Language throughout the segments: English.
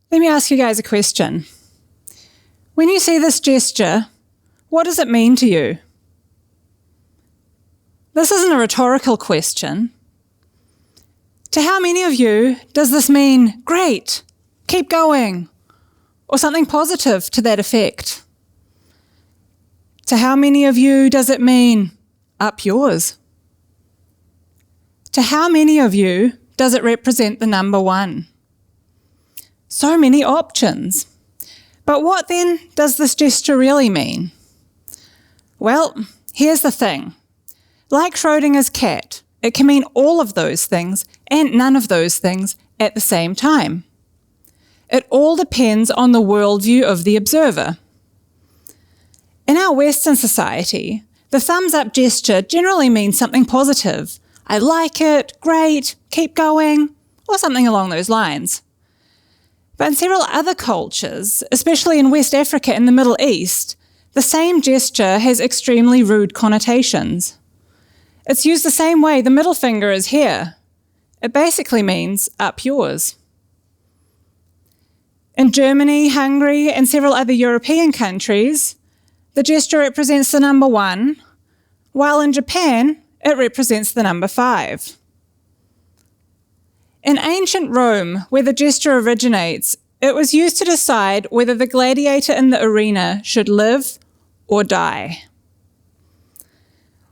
Let me ask you guys a question. When you see this gesture, what does it mean to you? This isn't a rhetorical question. To how many of you does this mean, great, keep going, or something positive to that effect? To how many of you does it mean, up yours? To how many of you does it represent the number 1? So many options. But what then does this gesture really mean? Well, here's the thing. Like Schrödinger's cat, it can mean all of those things and none of those things at the same time. It all depends on the worldview of the observer. In our Western society, the thumbs up gesture generally means something positive. I like it, great, keep going, or something along those lines. But in several other cultures, especially in West Africa and the Middle East, the same gesture has extremely rude connotations. It's used the same way the middle finger is here. It basically means up yours. In Germany, Hungary, and several other European countries, the gesture represents the number 1, while in Japan, it represents the number 5. In ancient Rome, where the gesture originates, it was used to decide whether the gladiator in the arena should live or die.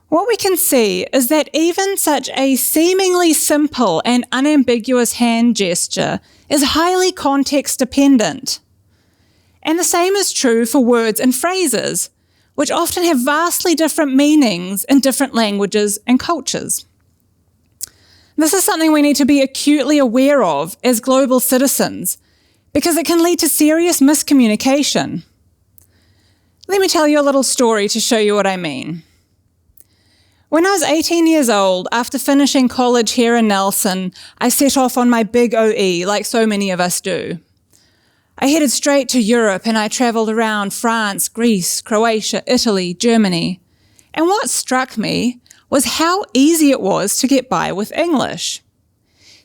What we can see is that even such a seemingly simple and unambiguous hand gesture is highly context dependent. And the same is true for words and phrases, which often have vastly different meanings in different languages and cultures. This is something we need to be acutely aware of as global citizens, because it can lead to serious miscommunication. Let me tell you a little story to show you what I mean. When I was 18 years old, after finishing college here in Nelson, I set off on my big OE, like so many of us do. I headed straight to Europe and I travelled around France, Greece, Croatia, Italy, Germany. And what struck me was how easy it was to get by with English.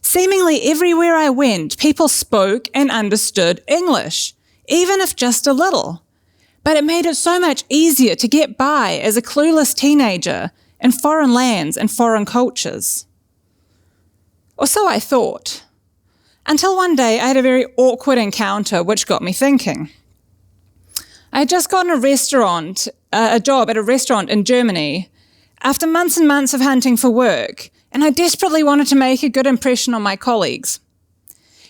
Seemingly everywhere I went, people spoke and understood English, even if just a little. But it made it so much easier to get by as a clueless teenager in foreign lands and foreign cultures. Or so I thought. Until one day I had a very awkward encounter which got me thinking. I had just gotten a job at a restaurant in Germany after months and months of hunting for work, and I desperately wanted to make a good impression on my colleagues.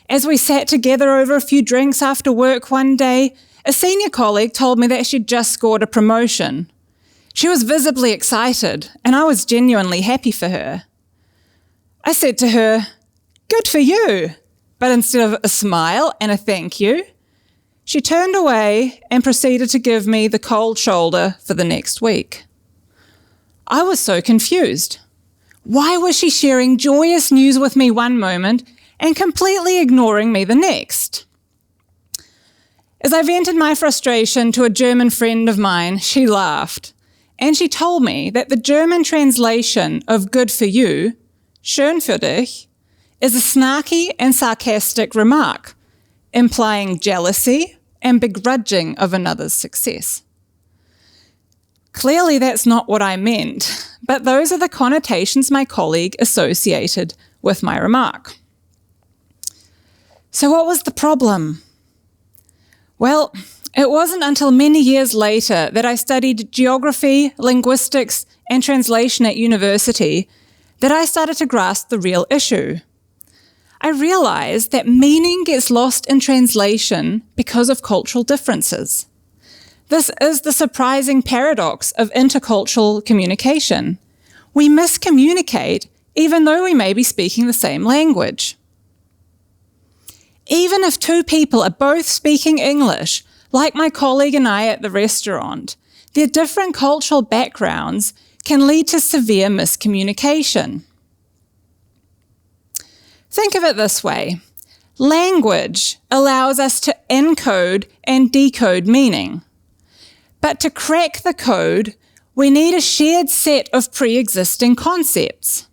As we sat together over a few drinks after work one day, a senior colleague told me that she'd just scored a promotion. She was visibly excited, and I was genuinely happy for her. I said to her, "Good for you," but instead of a smile and a thank you, she turned away and proceeded to give me the cold shoulder for the next week. I was so confused. Why was she sharing joyous news with me one moment and completely ignoring me the next? As I vented my frustration to a German friend of mine, she laughed, and she told me that the German translation of good for you, schön für dich, is a snarky and sarcastic remark, implying jealousy and begrudging of another's success. Clearly that's not what I meant, but those are the connotations my colleague associated with my remark. So what was the problem? Well, it wasn't until many years later that I studied geography, linguistics, and translation at university that I started to grasp the real issue. I realized that meaning gets lost in translation because of cultural differences. This is the surprising paradox of intercultural communication. We miscommunicate even though we may be speaking the same language. Even if two people are both speaking English, like my colleague and I at the restaurant, their different cultural backgrounds can lead to severe miscommunication. Think of it this way. Language allows us to encode and decode meaning. But to crack the code, we need a shared set of pre-existing concepts.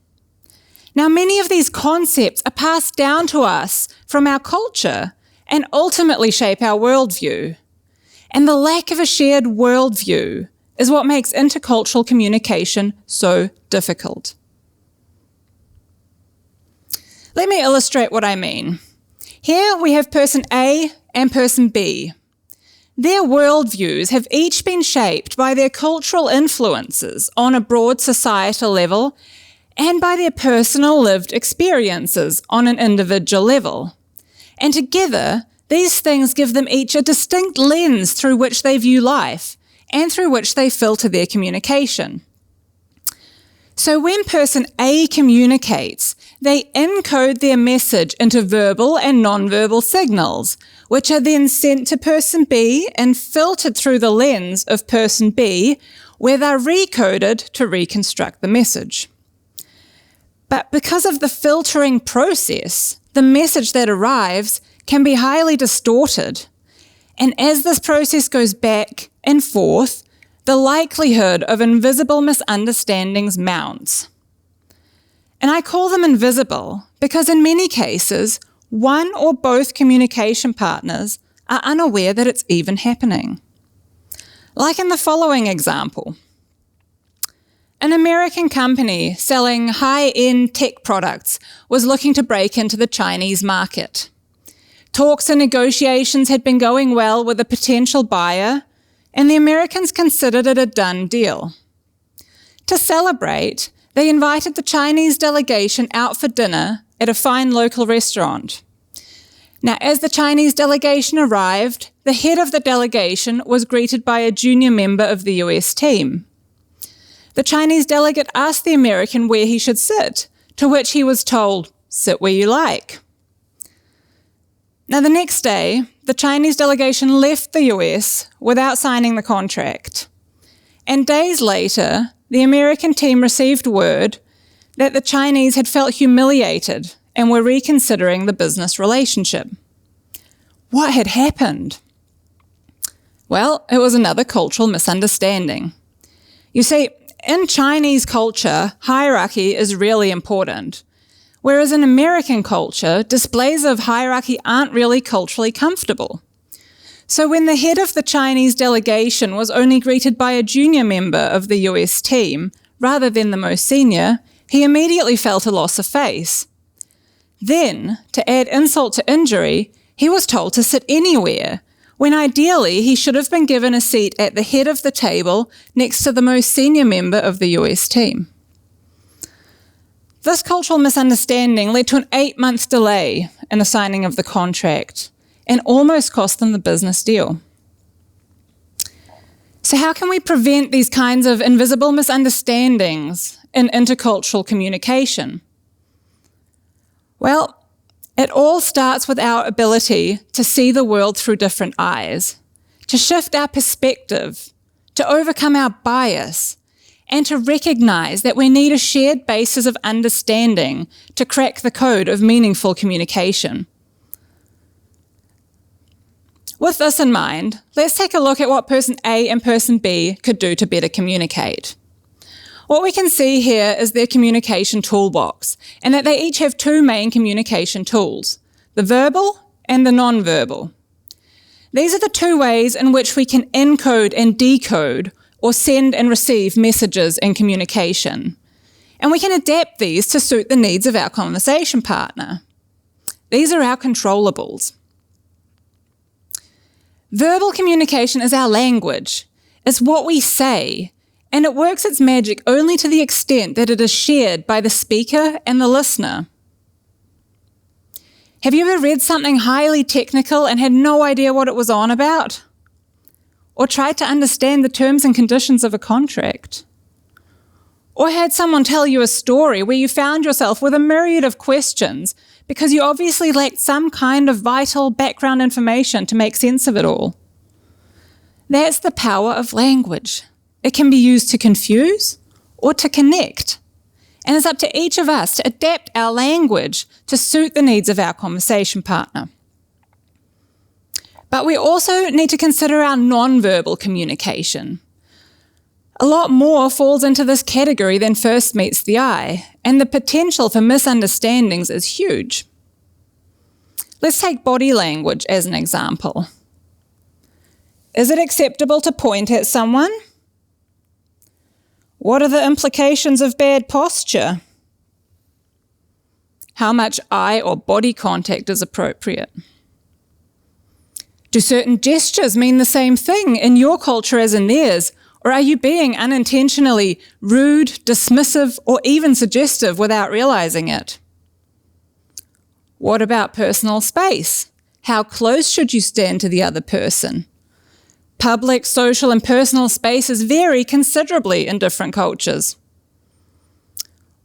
Now, many of these concepts are passed down to us from our culture, and ultimately shape our worldview. And the lack of a shared worldview is what makes intercultural communication so difficult. Let me illustrate what I mean. Here we have person A and person B. Their worldviews have each been shaped by their cultural influences on a broad societal level and by their personal lived experiences on an individual level. And together, these things give them each a distinct lens through which they view life and through which they filter their communication. So when person A communicates, they encode their message into verbal and nonverbal signals, which are then sent to person B and filtered through the lens of person B, where they're recoded to reconstruct the message. But because of the filtering process, the message that arrives can be highly distorted. And as this process goes back and forth, the likelihood of invisible misunderstandings mounts. And I call them invisible because in many cases, one or both communication partners are unaware that it's even happening. Like in the following example. An American company selling high-end tech products was looking to break into the Chinese market. Talks and negotiations had been going well with a potential buyer, and the Americans considered it a done deal. To celebrate, they invited the Chinese delegation out for dinner at a fine local restaurant. Now, as the Chinese delegation arrived, the head of the delegation was greeted by a junior member of the US team. The Chinese delegate asked the American where he should sit, to which he was told, "Sit where you like." Now, the next day, the Chinese delegation left the US without signing the contract. And days later, the American team received word that the Chinese had felt humiliated and were reconsidering the business relationship. What had happened? Well, it was another cultural misunderstanding. You see, in Chinese culture, hierarchy is really important. Whereas in American culture, displays of hierarchy aren't really culturally comfortable. So when the head of the Chinese delegation was only greeted by a junior member of the US team, rather than the most senior, he immediately felt a loss of face. Then, to add insult to injury, he was told to sit anywhere, when ideally he should have been given a seat at the head of the table next to the most senior member of the US team. This cultural misunderstanding led to an 8-month delay in the signing of the contract and almost cost them the business deal. So how can we prevent these kinds of invisible misunderstandings in intercultural communication? Well, it all starts with our ability to see the world through different eyes, to shift our perspective, to overcome our bias, and to recognize that we need a shared basis of understanding to crack the code of meaningful communication. With this in mind, let's take a look at what person A and person B could do to better communicate. What we can see here is their communication toolbox, and that they each have 2 main communication tools, the verbal and the non-verbal. These are the 2 ways in which we can encode and decode or send and receive messages in communication. And we can adapt these to suit the needs of our conversation partner. These are our controllables. Verbal communication is our language. It's what we say, and it works its magic only to the extent that it is shared by the speaker and the listener. Have you ever read something highly technical and had no idea what it was on about? Or tried to understand the terms and conditions of a contract? Or had someone tell you a story where you found yourself with a myriad of questions because you obviously lacked some kind of vital background information to make sense of it all? That's the power of language. It can be used to confuse or to connect. And it's up to each of us to adapt our language to suit the needs of our conversation partner. But we also need to consider our non-verbal communication. A lot more falls into this category than first meets the eye, and the potential for misunderstandings is huge. Let's take body language as an example. Is it acceptable to point at someone? What are the implications of bad posture? How much eye or body contact is appropriate? Do certain gestures mean the same thing in your culture as in theirs? Or are you being unintentionally rude, dismissive, or even suggestive without realizing it? What about personal space? How close should you stand to the other person? Public, social, and personal spaces vary considerably in different cultures.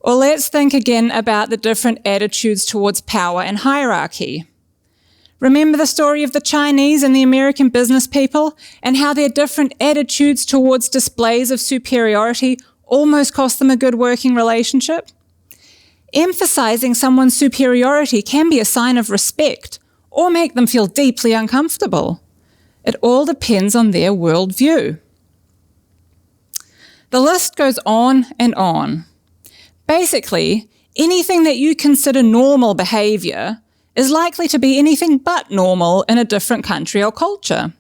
Or let's think again about the different attitudes towards power and hierarchy. Remember the story of the Chinese and the American business people and how their different attitudes towards displays of superiority almost cost them a good working relationship? Emphasizing someone's superiority can be a sign of respect or make them feel deeply uncomfortable. It all depends on their worldview. The list goes on and on. Basically, anything that you consider normal behavior is likely to be anything but normal in a different country or culture.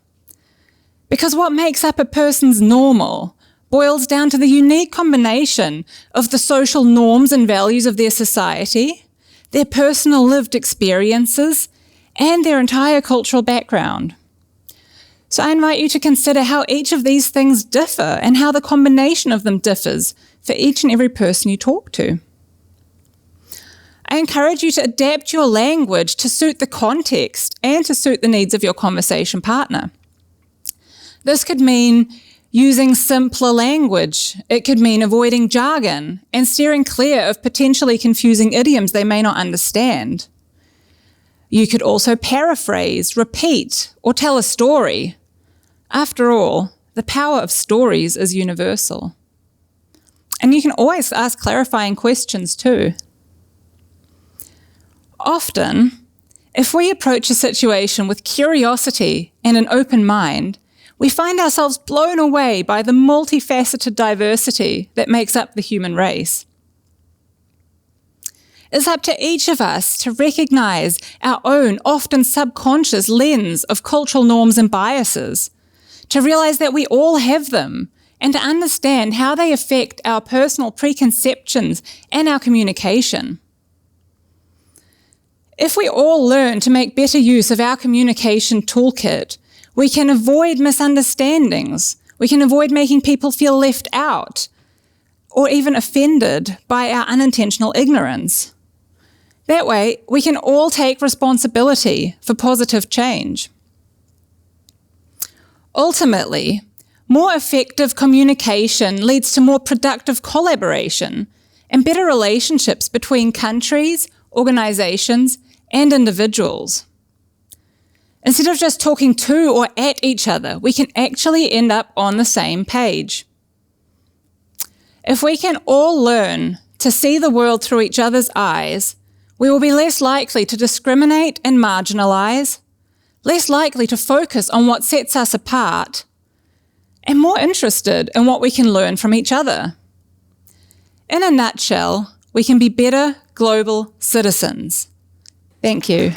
Because what makes up a person's normal boils down to the unique combination of the social norms and values of their society, their personal lived experiences, and their entire cultural background. So I invite you to consider how each of these things differ and how the combination of them differs for each and every person you talk to. I encourage you to adapt your language to suit the context and to suit the needs of your conversation partner. This could mean using simpler language. It could mean avoiding jargon and steering clear of potentially confusing idioms they may not understand. You could also paraphrase, repeat, or tell a story. After all, the power of stories is universal. And you can always ask clarifying questions too. Often, if we approach a situation with curiosity and an open mind, we find ourselves blown away by the multifaceted diversity that makes up the human race. It's up to each of us to recognize our own often subconscious lens of cultural norms and biases, to realize that we all have them, and to understand how they affect our personal preconceptions and our communication. If we all learn to make better use of our communication toolkit, we can avoid misunderstandings. We can avoid making people feel left out or even offended by our unintentional ignorance. That way, we can all take responsibility for positive change. Ultimately, more effective communication leads to more productive collaboration and better relationships between countries, organizations, and individuals. Instead of just talking to or at each other, we can actually end up on the same page. If we can all learn to see the world through each other's eyes, we will be less likely to discriminate and marginalize, less likely to focus on what sets us apart, and more interested in what we can learn from each other. In a nutshell, we can be better global citizens. Thank you.